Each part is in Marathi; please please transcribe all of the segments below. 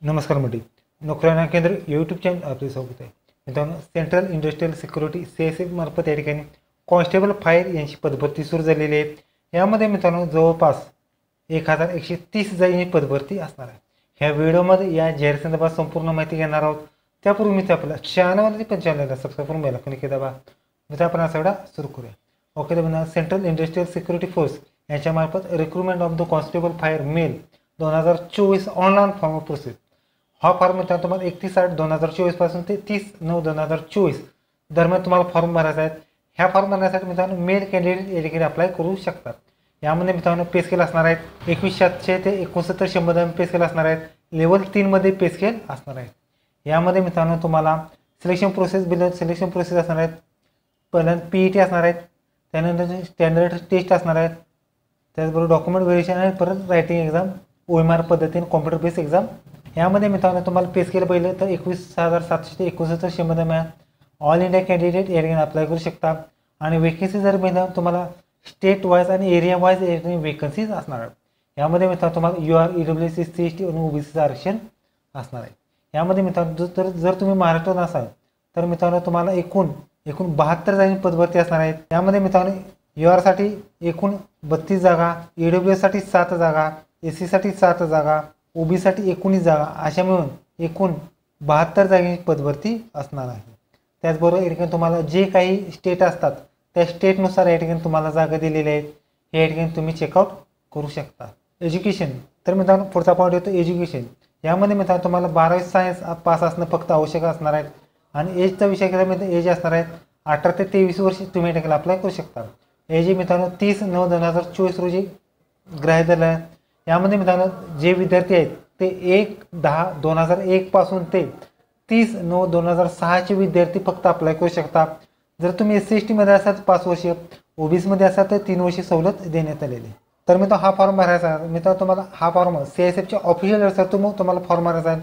नमस्कार मंडळी, नोकऱ्यांना केंद्र यूट्यूब चॅनल आपले स्वागत आहे. मित्रांनो, सेंट्रल इंडस्ट्रियल सिक्युरिटी CSF मार्फत या ठिकाणी कॉन्स्टेबल फायर यांची पदभरती सुरू झालेली आहे. यामध्ये मित्रांनो जवळपास 1130 जागी पदभरती असणार आहे. ह्या व्हिडिओमध्ये या जाहीर संदर्भात संपूर्ण माहिती घेणार आहोत. त्यापूर्वी मित्र आपल्या चॅनलवरती पण चॅनलला सबस्क्राईब करून बेल आयकॉन क्लिक दाबा. मित्र आपण हा सगळा सुरू करूया. ओके, तर मित्रांनो, सेंट्रल इंडस्ट्रियल सिक्युरिटी फोर्स यांच्यामार्फत recruitment of the constable fire male 2024 online form process. हा फॉर्म मित्रांनो तुम्हाला 31/8/2024 पासून ते 30/9/2024 दरम्यान तुम्हाला फॉर्म भरायचा आहे. ह्या फॉर्म भरण्यासाठी मित्रांनो मेल कॅन्डिडेट या ठिकाणी अप्लाय करू शकतात. यामध्ये मित्रांनो पे स्केल असणार आहेत 21,700 ते 69,100 पे स्केल असणार आहेत. लेवल 3 मध्ये पे स्केल असणार आहे. यामध्ये मित्रांनो तुम्हाला सिलेक्शन प्रोसेस सिलेक्शन प्रोसेस असणार आहेत. पहिल्यांदा PET असणार आहेत, त्यानंतर स्टँडर्ड टेस्ट असणार आहेत, त्याचबरोबर डॉक्युमेंट व्हेरिफिकेशन आणि परत रायटिंग एक्झाम OMR पद्धतीने कॉम्प्युटर बेस्ड एक्झाम. यामध्ये मित्रांनो तुम्हाला पे स्केल पाहिलं तर 21,700 ते 69,100 मिळेल. ऑल इंडिया कॅन्डिडेट या ठिकाणी अप्लाय करू शकता. आणि वेकेन्सी जर मिळालं तुम्हाला स्टेट वाईज आणि एरिया वाईज या ठिकाणी वेकन्सीज असणार आहेत. यामध्ये मित्रांनो तुम्हाला UR EWS SC ST आणि OBCचं आरक्षण असणार आहे. यामध्ये मित्रांनो जर तुम्ही महाराष्ट्रात असाल तर मित्रांनो तुम्हाला एकूण 72 जागी पदभरती असणार आहेत. यामध्ये मित्रांनो UR साठी एकूण 32 जागा, EWS साठी 7 जागा, SC साठी 7 जागा, OBC साठी 19 जागा, अशा मिळून एकूण 72 जागांची पदभरती असणार आहे. त्याचबरोबर या ठिकाणी तुम्हाला जे काही स्टेट असतात त्या स्टेटनुसार या ठिकाणी तुम्हाला जागा दिलेल्या आहेत. या ठिकाणी तुम्ही चेकआउट करू शकता. एज्युकेशन, तर मित्रांनो पुढचा पॉईंट येतो एज्युकेशन. यामध्ये मित्रांनो तुम्हाला 12वी सायन्स पास असणं फक्त आवश्यक असणार आहेत. आणि एजचा विषय केला म्हणजे एज असणार आहेत 18 ते 23 वर्ष तुम्ही या ठिकाणी अप्लाय करू शकता. एज मित्रांनो 30/9/2024 रोजी ग्राह्य धरलं आहे. यामध्ये मित्रांनो जे विद्यार्थी आहेत ते 1/10/2001 पासून ते 30/9/2006 चे विद्यार्थी फक्त अप्लाय करू शकता. जर तुम्ही SC ST मध्ये असाल 5 वर्ष, OBC मध्ये असाल तर 3 वर्ष सवलत देण्यात आलेली. तर मित्रांनो हा फॉर्म भरायचा आहे. मित्रांनो तुम्हाला हा फॉर्म CSFच्या ऑफिशियल वेबसाईटवर तुम्हाला फॉर्म भरायचा आहे.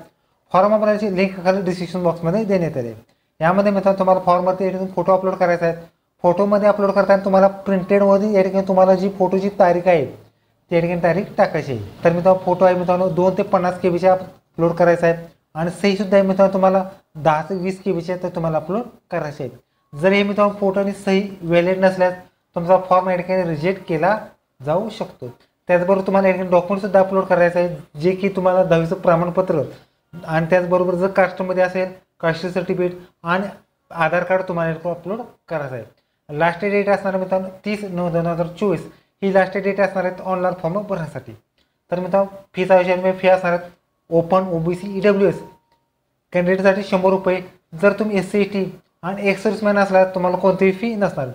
फॉर्म भरायची लिंक खाली डिस्क्रिप्शन बॉक्समध्ये देण्यात आली. यामध्ये मित्रांनो तुम्हाला फॉर्मवरती फोटो अपलोड करायचा आहे. फोटोमध्ये अपलोड करताना तुम्हाला प्रिंटेडमध्ये या ठिकाणी तुम्हाला जी फोटोची तारीख आहे त्या ठिकाणी तारीख टाकायची आहे. तर मित्रांनो फोटो आहे मित्रांनो 2 ते 50 KB अपलोड करायचा आहे. आणि सही सुद्धा आहे मित्रांनो तुम्हाला 10 ते 20 KB तर तुम्हाला अपलोड करायचे आहे. जर हे मित्रांनो फोटो आणि सही व्हॅलिड नसल्यास तुमचा फॉर्म या ठिकाणी रिजेक्ट केला जाऊ शकतो. त्याचबरोबर तुम्हाला या ठिकाणी डॉक्युमेंट सुद्धा अपलोड करायचं आहे, जे की तुम्हाला 10वीचं प्रमाणपत्र आणि त्याचबरोबर जर कास्टमध्ये असेल कास्ट सर्टिफिकेट आणि आधार कार्ड तुम्हाला अपलोड करायचं आहे. लास्ट डेट असणार मित्रांनो 30/9/2024 ही लास्ट डेट असणार आहेत ऑनलाईन फॉर्म भरण्यासाठी. तर मित्रांनो फीचा विषय फी असणार आहेत ओपन OBC EWS कॅन्डिडेटसाठी 100 रुपये. जर तुम्ही SC ST आणि एक्स सर्व्हिसमॅन असला तुम्हाला कोणतीही फी नसणार.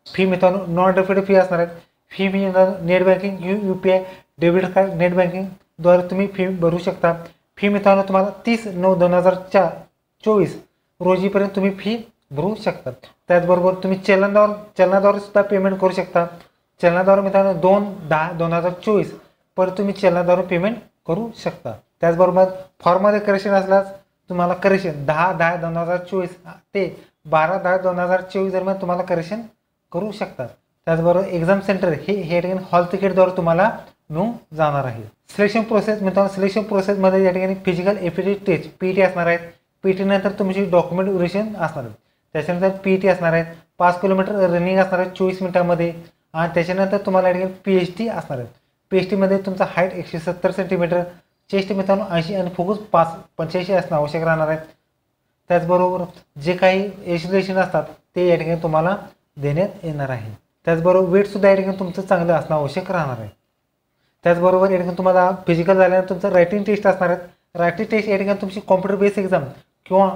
फी मित्रांनो नॉन रिफंडेबल फी असणार आहेत. Fee net banking UPI debit card net बँकिंगद्वारे तुम्ही फी भरू शकता. फी मित्रांनो तुम्हाला 30/9/2024 रोजीपर्यंत तुम्ही फी भरू शकता. त्याचबरोबर तुम्ही चलनाद्वारे सुद्धा पेमेंट करू शकता. चलनाद्वारे मित्रांनो 2/10/2024 परत तुम्ही चलनाद्वारे पेमेंट करू शकता. त्याचबरोबर फॉर्ममध्ये करेक्शन असल्यास तुम्हाला करेक्शन 10/10/2024 ते 12/10/2024 दरम्यान तुम्हाला करेक्शन करू शकता. त्याचबरोबर एक्झाम सेंटर हे ठिकाणी हॉल तिकीटद्वारे तुम्हाला मिळून जाणार आहे. सिलेक्शन प्रोसेस मित्रांनो सिलेक्शन प्रोसेसमध्ये या ठिकाणी फिजिकल एप्टिट्यूड टेस्ट PET असणार आहेत. PET नंतर तुमची डॉक्युमेंट व्हेरिफिकेशन असणार आहे. त्याच्यानंतर PET असणार आहेत. 5 किलोमीटर रनिंग असणार आहे 24 मिनिटांमध्ये. आणि त्याच्यानंतर तुम्हाला या ठिकाणी PST असणार आहे. PST मध्ये तुमचा हाईट 170 सेंटीमीटर, चेस्ट मित्रांनो 80 आणि फुफ्फुस 85 असणं आवश्यक राहणार आहेत. त्याचबरोबर जे काही एज्युकेशन असतात ते या ठिकाणी तुम्हाला देण्यात येणार आहे. त्याचबरोबर वेटसुद्धा या ठिकाणी तुमचं चांगलं असणं आवश्यक राहणार आहे. त्याचबरोबर या ठिकाणी तुम्हाला फिजिकल झाल्यानंतर तुमचं रायटिंग टेस्ट असणार आहेत. रायटिंग टेस्ट या ठिकाणी तुमची कॉम्प्युटर बेस्ड एक्झाम किंवा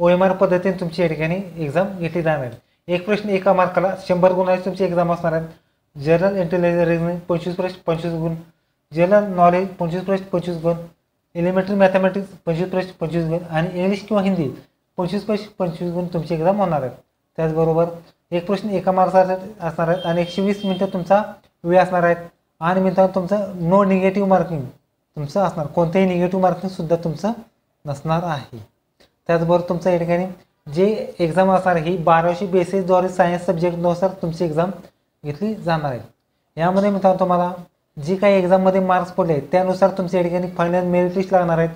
OMR पद्धतीने तुमची या ठिकाणी एक्झाम घेतली जाणार आहे. एक प्रश्न एका मार्काला 100 गुणाची तुमची एक्झाम असणार आहे. जनरल इंटेलिजन्स रिजनिंग 25 प्रश्न 25 गुण, जनरल नॉलेज 25 प्रश्न 25 गुण, एलिमेंटरी मॅथमॅटिक्स 25 प्रश्न 25 गुण आणि इंग्लिश किंवा हिंदी 25 प्रश्न 25 गुण तुमची एक्झाम होणार आहे. त्याचबरोबर एक प्रश्न एका मार्कासाठी असणार आहेत आणि 120 मिनिटं तुमचा वेळ असणार आहेत. आणि मित्रांनो तुमचं नो निगेटिव्ह मार्किंग तुमचं असणार, कोणतेही निगेटिव्ह मार्किंग सुद्धा तुमचं नसणार आहे. त्याचबरोबर तुमचं या ठिकाणी जे एक्झाम असणार ही 1200 बेसिसद्वारे सायन्स सब्जेक्टनुसार तुमची एक्झाम घेतली जाणार आहे. यामध्ये मित्रांनो तुम्हाला जी काही एक्झाममध्ये मार्क्स पडले त्यानुसार तुमच्या या ठिकाणी फायनल मेरिट लिस्ट लागणार आहेत.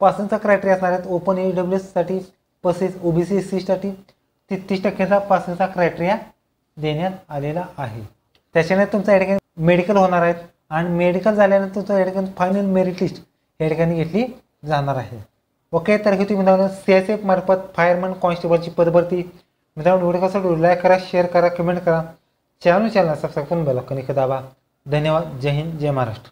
पासिंगचा क्रायटेरिया असणार आहेत ओपन EWSसाठी 35, OBC SCसाठी 33% पासिंगचा क्रायटेरिया देण्यात आलेला आहे. त्याच्याने तुमचं या ठिकाणी मेडिकल होणार आहेत आणि मेडिकल झाल्यानंतर तुमचं या ठिकाणी फायनल मेरिट लिस्ट या ठिकाणी घेतली जाणार आहे. ओके, तर होती मित्रांनो CSF मार्फत फायरमॅन कॉन्स्टेबलची पदभरती. मित्रांनो व्हिडिओ कसा लाईक करा, शेअर करा, कमेंट करा, चॅनल सबस्क्राईब करून बेल आयकॉन दाबा. धन्यवाद. जय हिंद, जय महाराष्ट्र.